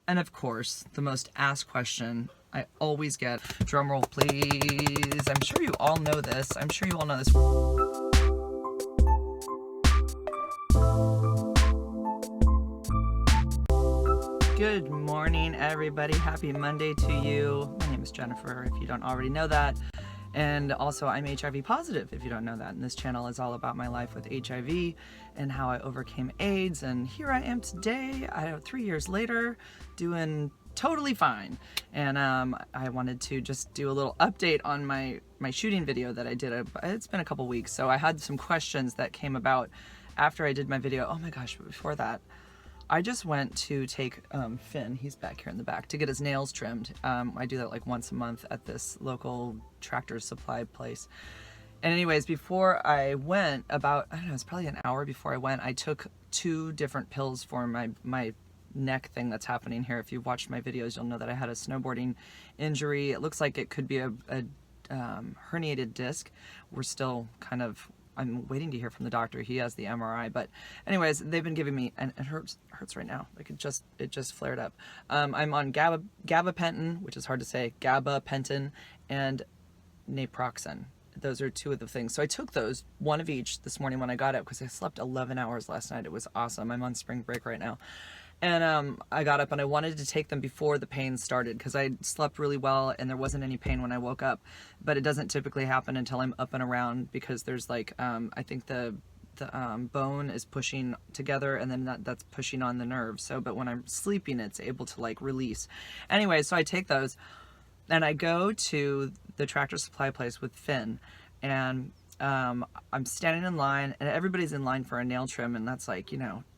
And of course, the most asked question I always get, drum roll please. I'm sure you all know this. I'm sure you all know this. Good morning, everybody. Happy Monday to you. My name is Jennifer, if you don't already know that. And also, I'm HIV positive, if you don't know that. And this channel is all about my life with HIV and how I overcame AIDS. And here I am today, 3 years later, doing totally fine. And I wanted to just do a little update on my shooting video that I did. It's been a couple weeks, so I had some questions that came about after I did my video. Oh my gosh, but before that, I just went to take Finn, he's back here in the back, to get his nails trimmed. I do that like once a month at this local Tractor Supply place. And anyways, before I went, I don't know, it's probably an hour before I went, I took 2 different pills for my neck thing that's happening here. If you've watched my videos, you'll know that I had a snowboarding injury. It looks like it could be a herniated disc. We're still I'm waiting to hear from the doctor. He has the MRI, but anyways, they've been giving me, and it hurts right now. Like it just flared up. I'm on gabapentin, which is hard to say, gabapentin, and naproxen. Those are 2 of the things. So I took those, 1 of each this morning when I got up, because I slept 11 hours last night. It was awesome. I'm on spring break right now. And I got up and I wanted to take them before the pain started, because I slept really well and there wasn't any pain when I woke up. But it doesn't typically happen until I'm up and around, because there's like, I think the bone is pushing together, and then that's pushing on the nerve. So, but when I'm sleeping, it's able to like release. Anyway, so I take those and I go to the Tractor Supply place with Finn, and I'm standing in line, and everybody's in line for a nail trim, and that's like,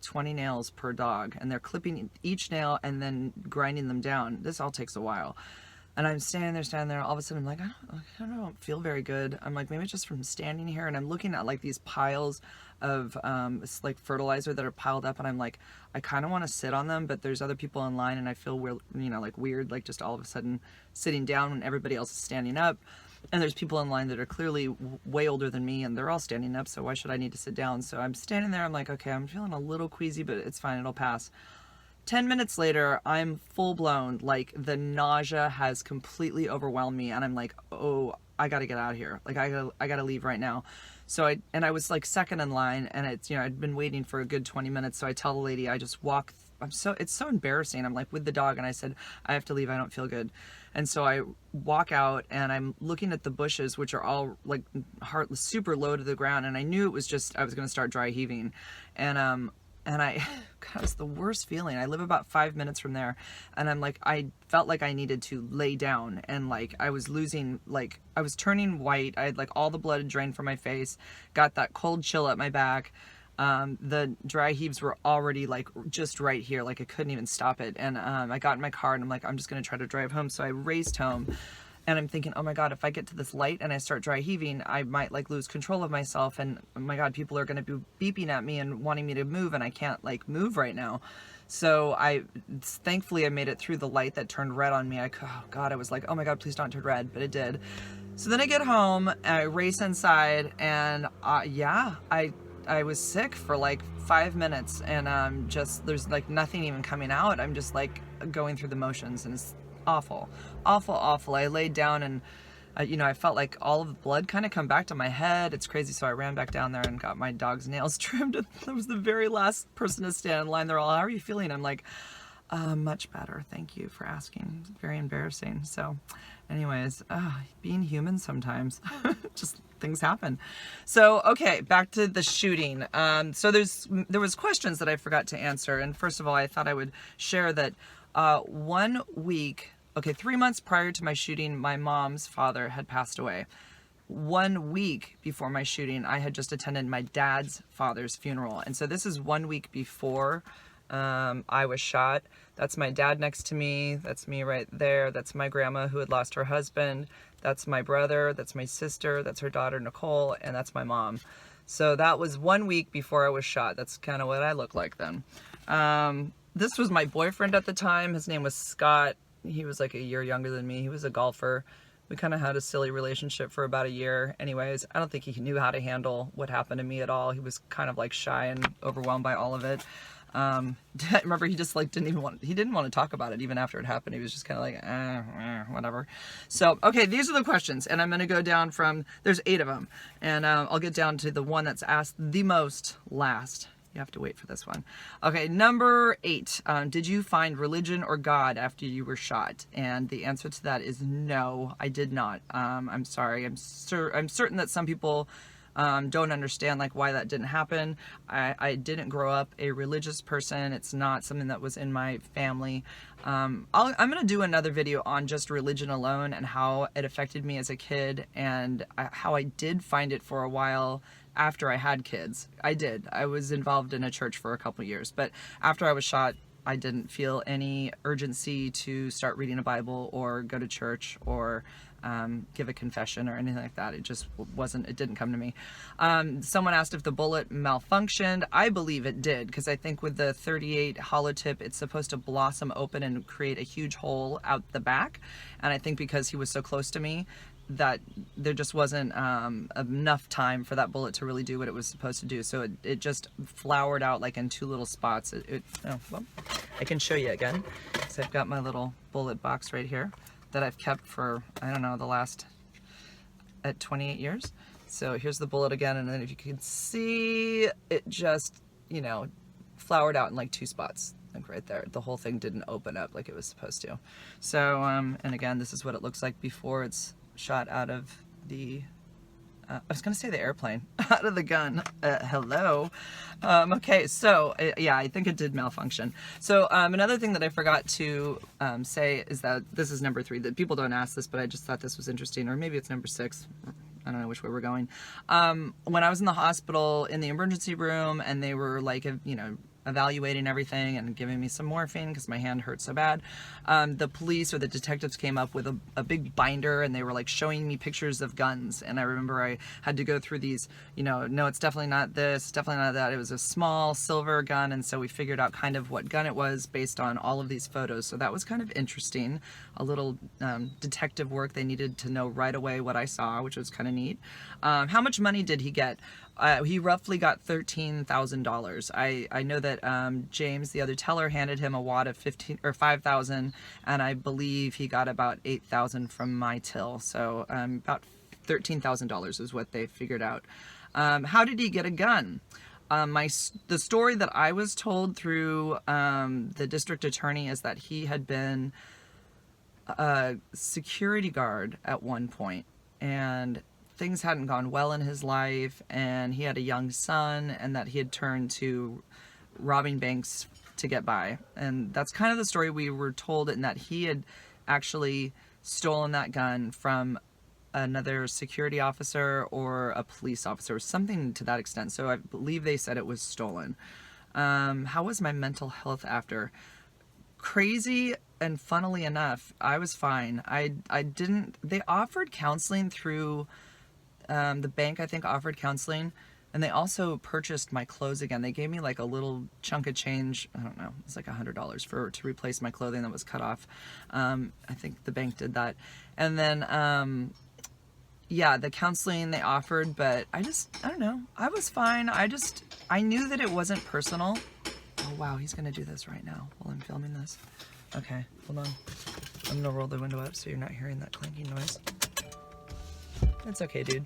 20 nails per dog, and they're clipping each nail and then grinding them down. This all takes a while. And I'm standing there, all of a sudden I'm like, I don't feel very good. I'm like, maybe it's just from standing here, and I'm looking at like these piles of it's like fertilizer that are piled up, and I'm like, I kind of want to sit on them, but there's other people in line, and I feel weird, like just all of a sudden sitting down when everybody else is standing up. And there's people in line that are clearly way older than me, and they're all standing up, so why should I need to sit down? So I'm standing there, I'm like, okay, I'm feeling a little queasy, but it's fine, it'll pass. 10 minutes later, I'm full blown, like the nausea has completely overwhelmed me, and I'm like, oh, I gotta get out of here. Like I gotta leave right now. So I was like second in line, and it's, I'd been waiting for a good 20 minutes. So I tell the lady, I just walk, it's so embarrassing. I'm like with the dog, and I said, I have to leave, I don't feel good. And so I walk out, and I'm looking at the bushes, which are all like super low to the ground. And I knew it was just, I was going to start dry heaving. And God, it's the worst feeling. I live about 5 minutes from there, and I'm like, I felt like I needed to lay down, and like I was turning white. I had like all the blood had drained from my face, got that cold chill at my back. The dry heaves were already like just right here, like I couldn't even stop it. And I got in my car, and I'm like, I'm just gonna try to drive home. So I raced home, and I'm thinking, oh my God, if I get to this light and I start dry heaving, I might like lose control of myself, and oh my God, people are gonna be beeping at me and wanting me to move, and I can't like move right now. So thankfully I made it through the light that turned red on me. Oh God, I was like, oh my God, please don't turn red, but it did. So then I get home, and I race inside, and I was sick for like 5 minutes, and there's like nothing even coming out. I'm just like going through the motions, and it's awful. I laid down, and I felt like all of the blood kind of come back to my head. It's crazy. So I ran back down there and got my dog's nails trimmed. I was the very last person to stand in line. They're all, how are you feeling? I'm like, much better. Thank you for asking. It's very embarrassing. So anyways, being human sometimes, just things happen. So, okay, back to the shooting. So there was questions that I forgot to answer. And first of all, I thought I would share that 1 week, 3 months prior to my shooting, my mom's father had passed away. 1 week before my shooting, I had just attended my dad's father's funeral. And so this is 1 week before I was shot. That's my dad next to me. That's me right there. That's my grandma who had lost her husband. That's my brother. That's my sister. That's her daughter, Nicole. And that's my mom. So that was 1 week before I was shot. That's kind of what I looked like then. This was my boyfriend at the time. His name was Scott. He was like a year younger than me. He was a golfer. We kind of had a silly relationship for about a year. Anyways, I don't think he knew how to handle what happened to me at all. He was kind of like shy and overwhelmed by all of it. Remember, he just like didn't want to talk about it even after it happened. He was just kind of like, whatever. So, okay, these are the questions, and I'm going to go down from, there's 8 of them, and I'll get down to the one that's asked the most last. You have to wait for this one. Okay, number 8. Did you find religion or God after you were shot? And the answer to that is no, I did not. I'm sorry. I'm certain that some people don't understand like why that didn't happen. I didn't grow up a religious person. It's not something that was in my family. I'm going to do another video on just religion alone and how it affected me as a kid, and how I did find it for a while after I had kids. I was involved in a church for a couple years, but after I was shot, I didn't feel any urgency to start reading a Bible or go to church or give a confession or anything like that. It just it didn't come to me. Someone asked if the bullet malfunctioned. I believe it did, because I think with the 38 hollow tip, it's supposed to blossom open and create a huge hole out the back. And I think because he was so close to me, that there just wasn't enough time for that bullet to really do what it was supposed to do. So it just flowered out like in 2 little spots. Well, I can show you again. So I've got my little bullet box right here that I've kept for, I don't know, the last 28 years. So here's the bullet again, and then if you can see, it just, flowered out in like 2 spots. Like right there, the whole thing didn't open up like it was supposed to. So, and again, this is what it looks like before it's shot out of the, I was going to say the airplane, out of the gun. Hello. Okay, so yeah, I think it did malfunction. So another thing that I forgot to say is that this is number 3, that people don't ask this, but I just thought this was interesting, or maybe it's number 6. I don't know which way we're going. When I was in the hospital in the emergency room, and they were like, evaluating everything and giving me some morphine because my hand hurt so bad, the police or the detectives came up with a big binder, and they were like showing me pictures of guns. And I remember I had to go through these, no, it's definitely not this, definitely not that. It was a small silver gun, and so we figured out kind of what gun it was based on all of these photos. So that was kind of interesting, a little detective work. They needed to know right away what I saw, which was kind of neat. How much money did he get? He roughly got $13,000. I know that James, the other teller, handed him a wad of $5,000, and I believe he got about $8,000 from my till. So about $13,000 is what they figured out. How did he get a gun? The story that I was told through the district attorney is that he had been a security guard at one point, and things hadn't gone well in his life, and he had a young son, and that he had turned to robbing banks to get by. And that's kind of the story we were told, and that he had actually stolen that gun from another security officer or a police officer, or something to that extent. So I believe they said it was stolen. How was my mental health after? Crazy, and funnily enough, I was fine. They offered counseling through the bank, I think, offered counseling, and they also purchased my clothes again. They gave me like a little chunk of change. I don't know, it's like $100 to replace my clothing that was cut off. I think the bank did that. And then yeah, the counseling they offered, but I don't know, I was fine. I knew that it wasn't personal. Oh wow, he's gonna do this right now while I'm filming this. Okay, hold on, I'm gonna roll the window up so you're not hearing that clanking noise. It's okay, dude.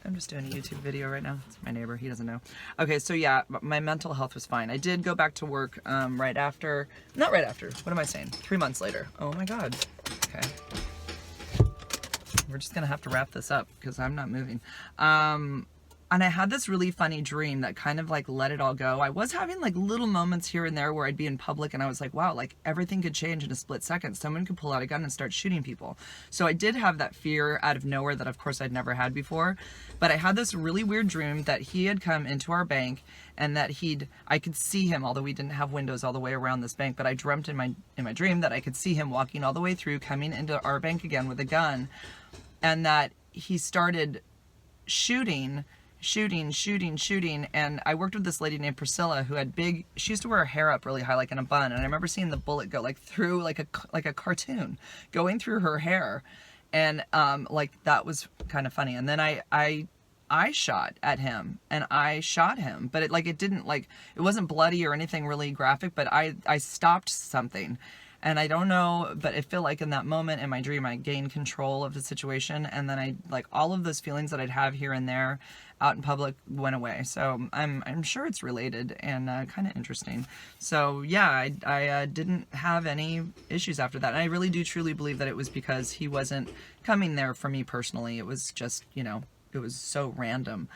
I'm just doing a YouTube video right now. It's my neighbor. He doesn't know. Okay, so yeah, my mental health was fine. I did go back to work right after. Not right after. What am I saying? 3 months later. Oh my God. Okay. We're just going to have to wrap this up because I'm not moving. And I had this really funny dream that kind of like let it all go. I was having like little moments here and there where I'd be in public and I was like, wow, like everything could change in a split second. Someone could pull out a gun and start shooting people. So I did have that fear out of nowhere that of course I'd never had before. But I had this really weird dream that he had come into our bank and that I could see him, although we didn't have windows all the way around this bank, but I dreamt in my dream that I could see him walking all the way through, coming into our bank again with a gun, and that he started shooting, and I worked with this lady named Priscilla who had she used to wear her hair up really high like in a bun, and I remember seeing the bullet go like through like a cartoon going through her hair, and like that was kind of funny. And then I I shot at him and I shot him, but it didn't it wasn't bloody or anything really graphic, but I stopped something. And I don't know, but I feel like in that moment in my dream, I gained control of the situation. And then all of those feelings that I'd have here and there out in public went away. So I'm sure it's related and kind of interesting. So yeah, I didn't have any issues after that. And I really do truly believe that it was because he wasn't coming there for me personally. It was just, it was so random.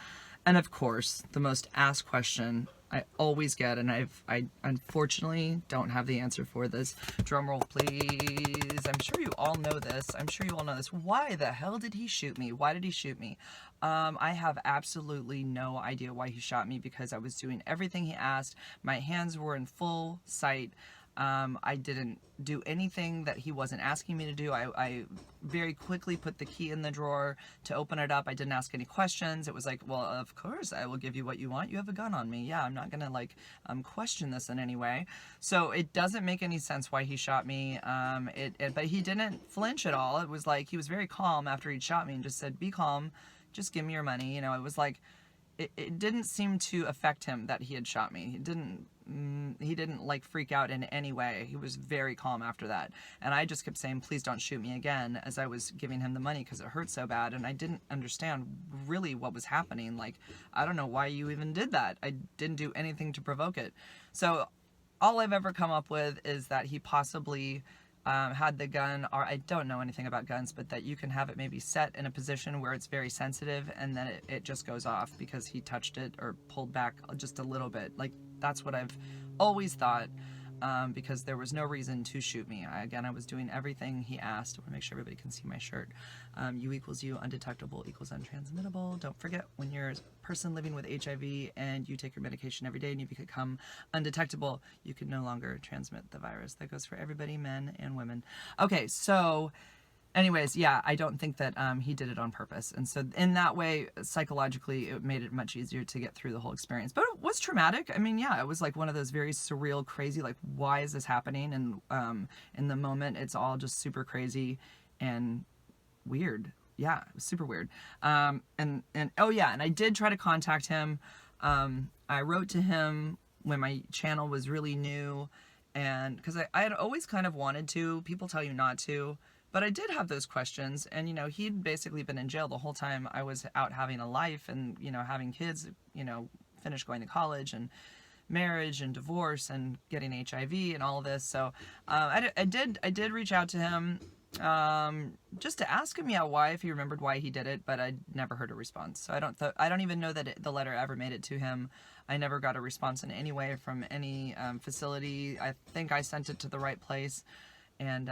And of course, the most asked question I always get, and I unfortunately don't have the answer for this. Drum roll, please. I'm sure you all know this. Why the hell did he shoot me? Why did he shoot me? I have absolutely no idea why he shot me, because I was doing everything he asked. My hands were in full sight. I didn't do anything that he wasn't asking me to do. I very quickly put the key in the drawer to open it up. I didn't ask any questions. It was like, well, of course, I will give you what you want. You have a gun on me. Yeah, I'm not going to question this in any way. So it doesn't make any sense why he shot me. But he didn't flinch at all. It was like he was very calm after he'd shot me and just said, be calm. Just give me your money. It was like, it didn't seem to affect him that he had shot me. He didn't freak out in any way. He was very calm after that. And I just kept saying, please don't shoot me again, as I was giving him the money because it hurt so bad. And I didn't understand really what was happening. I don't know why you even did that. I didn't do anything to provoke it. So all I've ever come up with is that he possibly had the gun, or I don't know anything about guns, but that you can have it maybe set in a position where it's very sensitive and then it just goes off because he touched it or pulled back just a little bit. That's what I've always thought, because there was no reason to shoot me. I was doing everything he asked. I want to make sure everybody can see my shirt. U equals U, undetectable equals untransmittable. Don't forget, when you're a person living with HIV and you take your medication every day and you become undetectable, you can no longer transmit the virus. That goes for everybody, men and women. Okay, so anyways, yeah, I don't think that he did it on purpose. And so in that way, psychologically, it made it much easier to get through the whole experience. But it was traumatic. I mean, yeah, it was like one of those very surreal, crazy, why is this happening? And in the moment, it's all just super crazy and weird. Yeah, it was super weird. And oh yeah, and I did try to contact him. I wrote to him when my channel was really new, and because I had always kind of wanted to. People tell you not to. But I did have those questions, and, he'd basically been in jail the whole time I was out having a life and, having kids, finish going to college and marriage and divorce and getting HIV and all of this. So I did reach out to him just to ask him, why, if he remembered why he did it, but I never heard a response. So I don't even know that the letter ever made it to him. I never got a response in any way from any facility. I think I sent it to the right place, and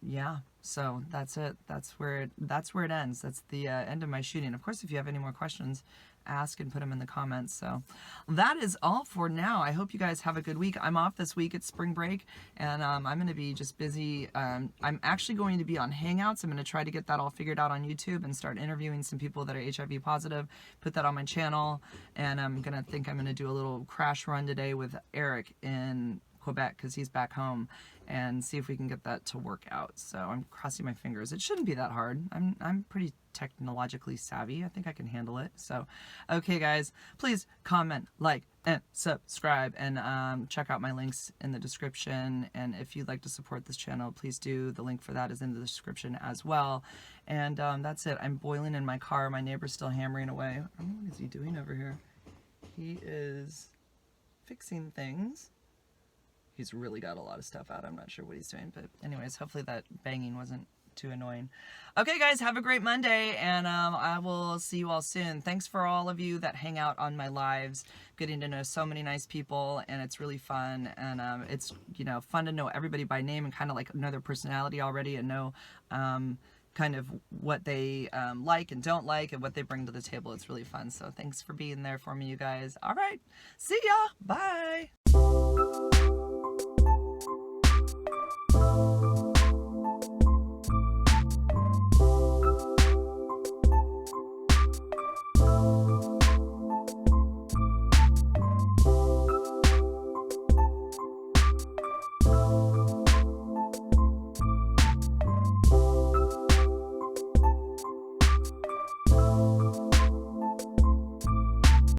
yeah, so that's it. That's where it ends. That's the end of my shooting. Of course, if you have any more questions, ask and put them in the comments. So that is all for now. I hope you guys have a good week. I'm off this week. It's spring break, and I'm going to be just busy. I'm actually going to be on Hangouts. I'm going to try to get that all figured out on YouTube and start interviewing some people that are HIV positive, put that on my channel, and I'm going to do a little crash run today with Eric in Quebec, because he's back home, and see if we can get that to work out. So I'm crossing my fingers. It shouldn't be that hard. I'm pretty technologically savvy. I think I can handle it. So, okay, guys, please comment, like, and subscribe, and check out my links in the description. And if you'd like to support this channel, please do. The link for that is in the description as well. And that's it. I'm boiling in my car. My neighbor's still hammering away. What is he doing over here? He is fixing things. He's really got a lot of stuff out. I'm not sure what he's doing, but anyways, hopefully that banging wasn't too annoying. Okay, guys, have a great Monday, and I will see you all soon. Thanks for all of you that hang out on my lives, getting to know so many nice people, and it's really fun, and it's, fun to know everybody by name and kind of know their personality already, and know kind of what they like and don't like and what they bring to the table. It's really fun. So thanks for being there for me, you guys. All right, see ya. Bye.